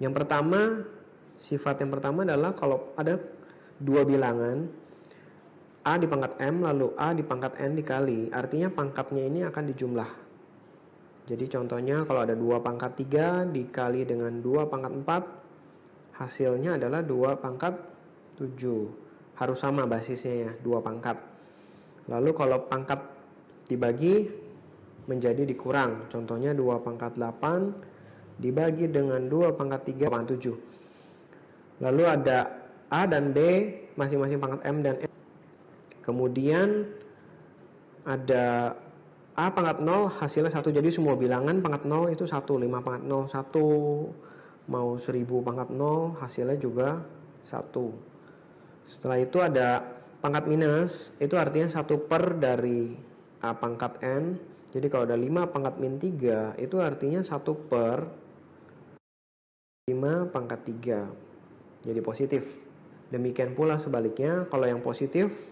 Yang pertama, sifat yang pertama adalah kalau ada dua bilangan A di pangkat M lalu A di pangkat N dikali, artinya pangkatnya ini akan dijumlah. Jadi contohnya kalau ada 2 pangkat 3 dikali dengan 2 pangkat 4, hasilnya adalah 2 pangkat 7. Harus sama basisnya ya, 2 pangkat. Lalu kalau pangkat dibagi menjadi dikurang, contohnya 2 pangkat 8 dibagi dengan 2 pangkat 3 pangkat 7. Lalu ada A dan B masing-masing pangkat M dan N. Kemudian ada A pangkat 0 hasilnya 1, jadi semua bilangan pangkat 0 itu 1, 5 pangkat 0 1, mau 1000 pangkat 0 hasilnya juga 1. Setelah itu ada pangkat minus, itu artinya 1 per dari A pangkat N. Jadi kalau ada 5 pangkat min 3 itu artinya 1 per 5 pangkat 3. Jadi positif. Demikian pula sebaliknya, kalau yang positif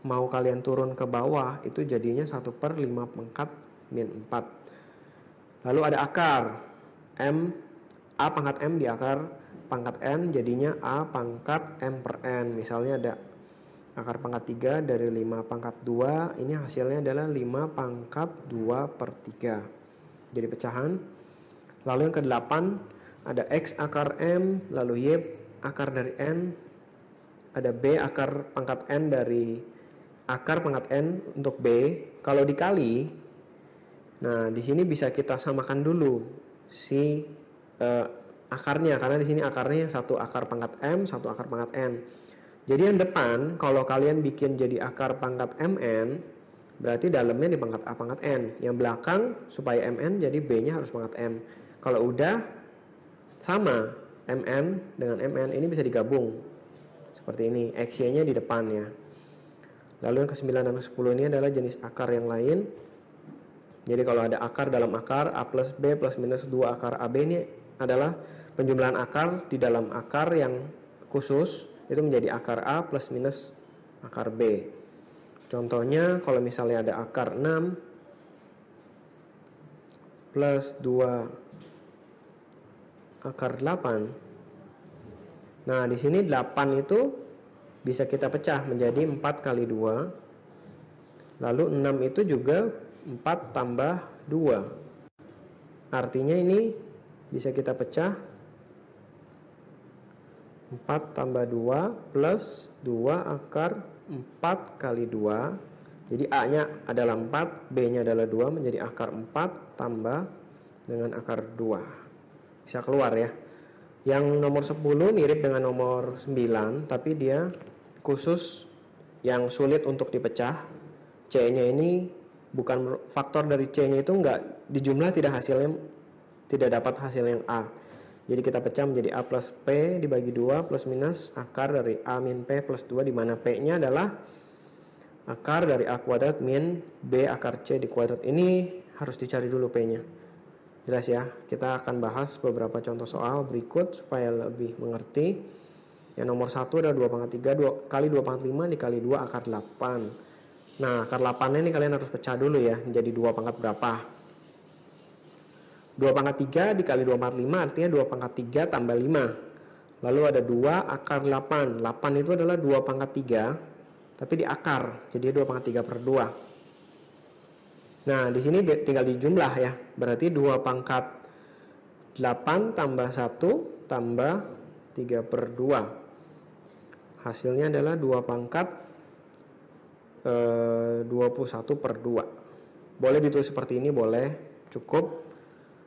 mau kalian turun ke bawah itu jadinya 1 per 5 pangkat min 4. Lalu ada akar M, A pangkat M di akar pangkat N jadinya A pangkat M per N. Misalnya ada akar pangkat 3 dari 5 pangkat 2, ini hasilnya adalah 5 pangkat 2 per 3. Jadi pecahan. Lalu yang ke-8 ada X akar M, lalu Y akar dari N, ada B akar pangkat N dari akar pangkat N untuk B. Kalau dikali, nah di sini bisa kita samakan dulu si akarnya, karena di sini akarnya satu akar pangkat M, satu akar pangkat N. Jadi yang depan kalau kalian bikin jadi akar pangkat MN, berarti dalamnya di pangkat A pangkat N. Yang belakang supaya MN jadi B-nya harus pangkat M. Kalau udah sama MN dengan MN, ini bisa digabung seperti ini, XY-nya di depannya. Lalu yang ke-9 dan ke-10 ini adalah jenis akar yang lain. Jadi kalau ada akar dalam akar, A plus B plus minus 2 akar AB, ini adalah penjumlahan akar di dalam akar yang khusus, itu menjadi akar A plus minus akar B. Contohnya kalau misalnya ada akar 6 plus 2 akar 8. Nah, di sini 8 itu bisa kita pecah menjadi 4 kali 2. Lalu 6 itu juga 4 tambah 2. Artinya ini bisa kita pecah 4 tambah 2 plus 2 akar 4 kali 2. Jadi A-nya adalah 4, B-nya adalah 2, menjadi akar 4 tambah dengan akar 2. Bisa keluar ya. Yang nomor 10 mirip dengan nomor 9, tapi dia khusus yang sulit untuk dipecah. C-nya ini bukan faktor dari C-nya itu enggak dijumlah, tidak dapat hasil yang A. Jadi kita pecah menjadi A plus P dibagi 2 plus minus akar dari A min P plus 2, di mana P-nya adalah akar dari A kuadrat min B akar C di kuadrat. Ini harus dicari dulu P-nya. Jelas ya, kita akan bahas beberapa contoh soal berikut supaya lebih mengerti. Yang nomor 1 adalah 2 pangkat 3 kali 2 pangkat 5 dikali 2 akar 8. Nah, akar 8 ini kalian harus pecah dulu ya, menjadi 2 pangkat berapa. 2 pangkat 3 dikali 2 pangkat 5 artinya 2 pangkat 3 tambah 5. Lalu ada 2 akar 8. 8 itu adalah 2 pangkat 3, tapi di akar, jadi 2 pangkat 3 per 2. Nah, di sini tinggal dijumlah ya. Berarti 2 pangkat 8 tambah 1 tambah 3 per 2. Hasilnya adalah 2 pangkat 21 per 2. Boleh ditulis seperti ini, boleh, cukup.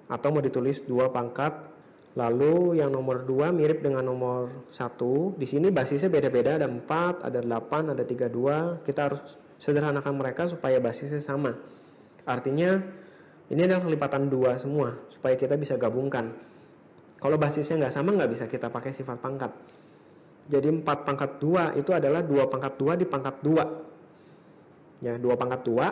Atau mau ditulis 2 pangkat. Lalu yang nomor 2 mirip dengan nomor 1. Di sini basisnya beda-beda, ada 4, ada 8, ada 32. Kita harus sederhanakan mereka supaya basisnya sama. Artinya ini adalah kelipatan 2 semua supaya kita bisa gabungkan. Kalau basisnya nggak sama nggak bisa kita pakai sifat pangkat. Jadi 4 pangkat 2 itu adalah 2 pangkat 2 di pangkat 2. Ya, 2 pangkat 2,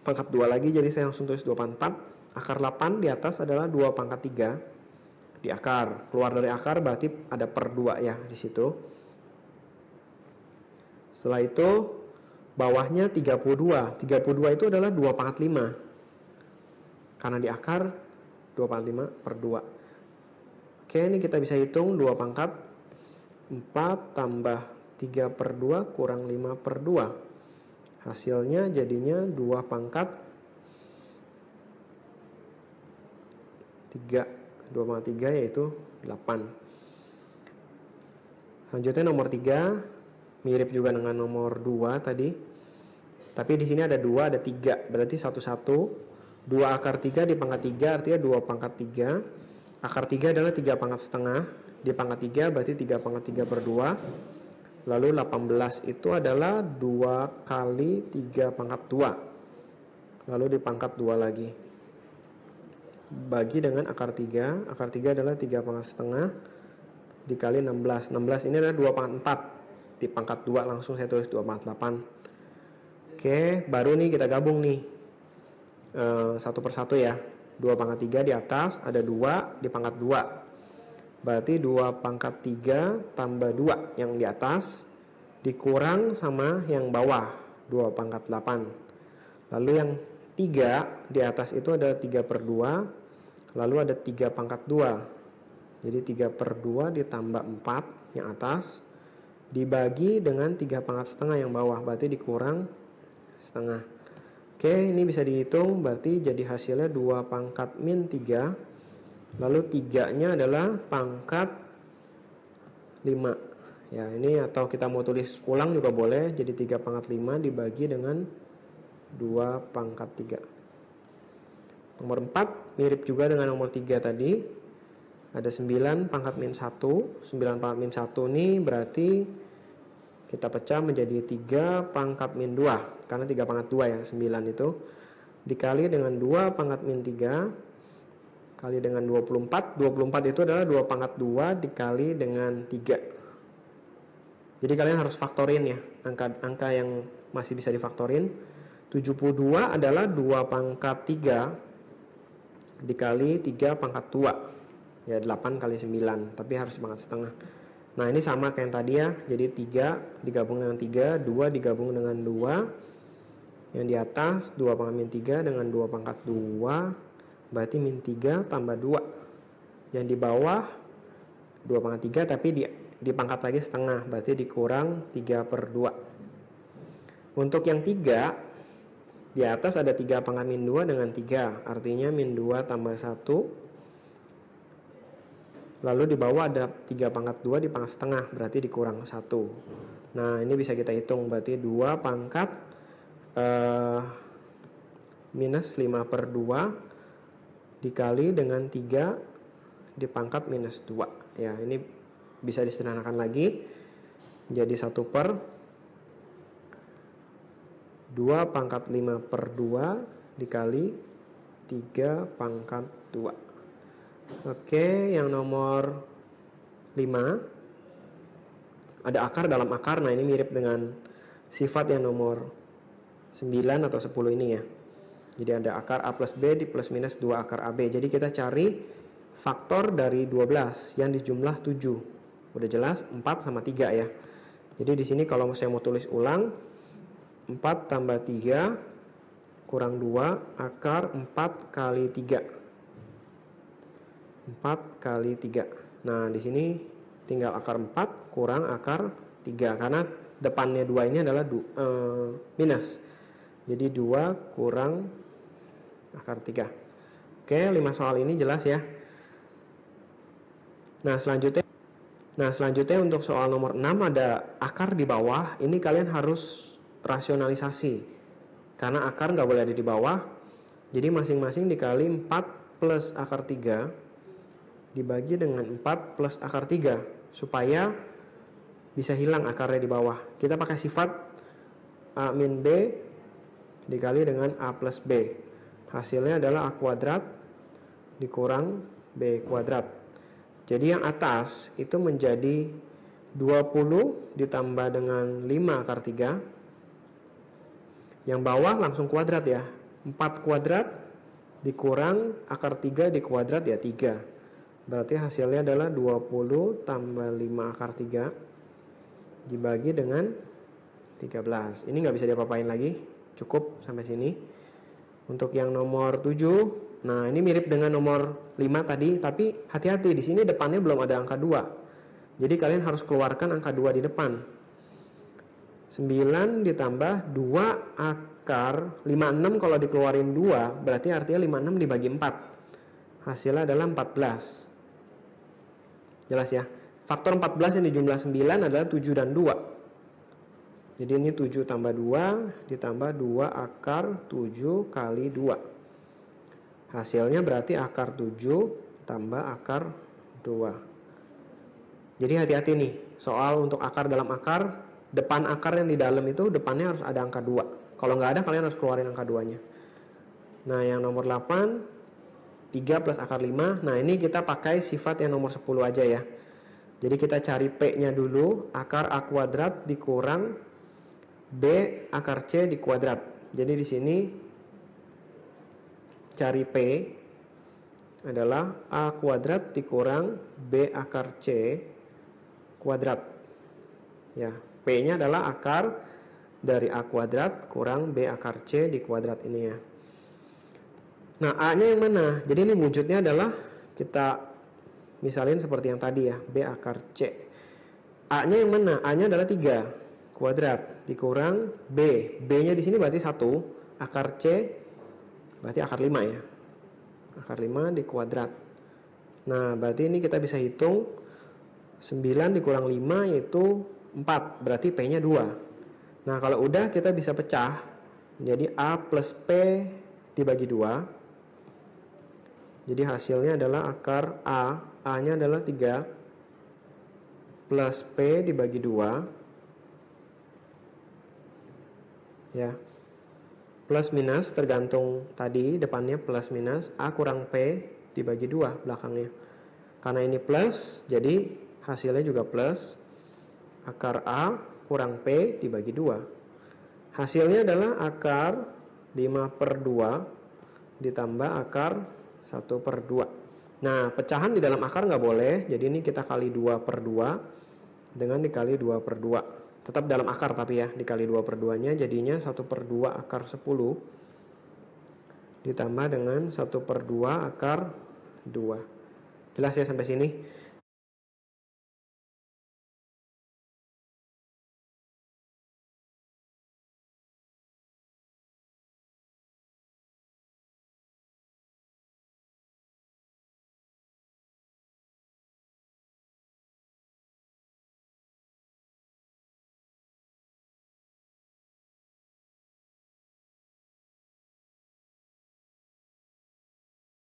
pangkat 2 lagi, jadi saya langsung tulis 2 pangkat 4. Akar 8 di atas adalah 2 pangkat 3 di akar. Keluar dari akar berarti ada per 2 ya di situ. Setelah itu bawahnya 32. 32 itu adalah 2 pangkat 5. Karena di akar 2 pangkat 5 per 2. Oke, ini kita bisa hitung 2 pangkat 4 tambah 3/2 kurang 5/2. Hasilnya jadinya 2 pangkat 3. 2 pangkat 3 yaitu 8. Selanjutnya nomor 3, mirip juga dengan nomor 2 tadi. Tapi di sini ada 2, ada 3, berarti 1 2 akar 3 di pangkat 3 artinya 2 pangkat 3. Akar 3 adalah 3 pangkat setengah. Di pangkat 3 berarti 3 pangkat 3/2. Lalu 18 itu adalah 2 kali 3 pangkat 2. Lalu dipangkat 2 lagi. Bagi dengan akar 3. Akar 3 adalah 3 pangkat setengah dikali 16. 16 ini adalah 2 pangkat 4. Di pangkat 2 langsung saya tulis 2 pangkat 8. Oke, baru nih kita gabung nih. Satu persatu ya. 2 pangkat 3 di atas, ada 2 di pangkat 2. Berarti 2 pangkat 3 tambah 2 yang di atas dikurang sama yang bawah 2 pangkat 8. Lalu yang 3 di atas itu ada 3/2. Lalu ada 3 pangkat 2. Jadi 3/2 ditambah 4 yang atas dibagi dengan 3 pangkat setengah yang bawah. Berarti dikurang setengah. Oke, ini bisa dihitung, berarti jadi hasilnya 2 pangkat min 3. Lalu 3-nya adalah pangkat 5. Ya, ini atau kita mau tulis ulang juga boleh, jadi 3 pangkat 5 dibagi dengan 2 pangkat 3. Nomor 4 mirip juga dengan nomor 3 tadi. Ada 9 pangkat min 1. 9 pangkat min 1 ini berarti kita pecah menjadi 3 pangkat min 2. Karena 3 pangkat 2 ya, 9 itu. Dikali dengan 2 pangkat min 3. Kali dengan 24. 24 itu adalah 2 pangkat 2 dikali dengan 3. Jadi kalian harus faktorin ya. Angka yang masih bisa difaktorin. 72 adalah 2 pangkat 3 dikali 3 pangkat 2. Ya 8 kali 9. Tapi harus pangkat setengah. Nah ini sama kayak yang tadi ya. Jadi 3 digabung dengan 3, 2 digabung dengan 2. Yang di atas 2 pangkat min 3 dengan 2 pangkat 2. Berarti min 3 tambah 2. Yang di bawah 2 pangkat 3 tapi dipangkat lagi setengah. Berarti dikurang 3/2. Untuk yang 3 di atas ada 3 pangkat min 2 dengan 3. Artinya min 2 tambah 1. Lalu di bawah ada 3 pangkat 2 di pangkat setengah, berarti dikurang 1. Nah ini bisa kita hitung, berarti 2 pangkat minus 5/2 dikali dengan 3 di pangkat minus 2. Ya ini bisa disederhanakan lagi, jadi 1/2 pangkat 5/2 dikali 3 pangkat 2. Oke, yang nomor 5 ada akar dalam akar. Nah ini mirip dengan sifat yang nomor 9 atau 10 ini ya. Jadi ada akar A plus B di plus minus 2 akar AB. Jadi kita cari faktor dari 12 yang dijumlah 7. Udah jelas 4 sama 3 ya. Jadi di sini kalau saya mau tulis ulang 4 tambah 3 kurang 2 akar 4 kali 3. 4 kali 3. Nah, di sini tinggal akar 4 kurang akar 3 karena depannya 2 ini adalah minus. Jadi 2 kurang akar 3. Oke, 5 soal ini jelas ya. Nah, selanjutnya untuk soal nomor 6 ada akar di bawah. Ini kalian harus rasionalisasi. Karena akar nggak boleh ada di bawah. Jadi masing-masing dikali 4 plus akar 3 dibagi dengan 4 plus akar 3 supaya bisa hilang akarnya di bawah. Kita pakai sifat A min B dikali dengan A plus B. Hasilnya adalah A kuadrat dikurang B kuadrat. Jadi yang atas itu menjadi 20 ditambah dengan 5 akar 3. Yang bawah langsung kuadrat ya. 4 kuadrat dikurang akar 3 di kuadrat ya 3. Berarti hasilnya adalah 20 tambah 5 akar 3 dibagi dengan 13. Ini nggak bisa diapa-apain lagi. Cukup sampai sini. Untuk yang nomor 7 Nah, ini mirip dengan nomor 5 tadi, tapi hati-hati di sini depannya belum ada angka 2. Jadi kalian harus keluarkan angka 2 di depan. 9 ditambah 2 akar 56 kalau dikeluarin 2, berarti artinya 56 dibagi 4. Hasilnya adalah 14. Jelas ya? Faktor 14 yang di jumlah 9 adalah 7 dan 2. Jadi ini 7 tambah 2 ditambah 2 akar 7 kali 2. Hasilnya berarti akar 7 tambah akar 2. Jadi hati-hati nih, soal untuk akar dalam akar, depan akar yang di dalam itu depannya harus ada angka 2. Kalau nggak ada kalian harus keluarin angka 2-nya. Nah yang nomor 8, 3 plus akar 5. Nah ini kita pakai sifat yang nomor 10 aja ya. Jadi kita cari P-nya dulu, akar A kuadrat dikurang B akar C di kuadrat. Jadi di sini cari P adalah A kuadrat dikurang B akar C kuadrat. Ya, P-nya adalah akar dari A kuadrat kurang B akar C di kuadrat ini ya. Nah, A-nya yang mana? Jadi ini wujudnya adalah kita misalin seperti yang tadi ya, B akar C. A-nya yang mana? A-nya adalah 3 kuadrat dikurang B. B-nya di sini berarti 1, akar C berarti akar 5 ya. Akar 5 di kuadrat. Nah, berarti ini kita bisa hitung 9 dikurang 5 yaitu 4, berarti P-nya 2. Nah, kalau udah kita bisa pecah. Jadi A plus P dibagi 2. Jadi hasilnya adalah akar A. A-nya adalah 3 plus P dibagi 2. Ya. Plus minus tergantung tadi depannya plus minus. A kurang P dibagi 2 belakangnya. Karena ini plus, jadi hasilnya juga plus. Akar A kurang P dibagi 2. Hasilnya adalah akar 5/2 ditambah akar 1/2. Nah, pecahan di dalam akar nggak boleh. Jadi ini kita kali 2/2 dengan dikali 2/2. Tetap dalam akar tapi ya, dikali 2/2-nya jadinya 1/2 akar 10 ditambah dengan 1/2 akar 2. Jelas ya sampai sini?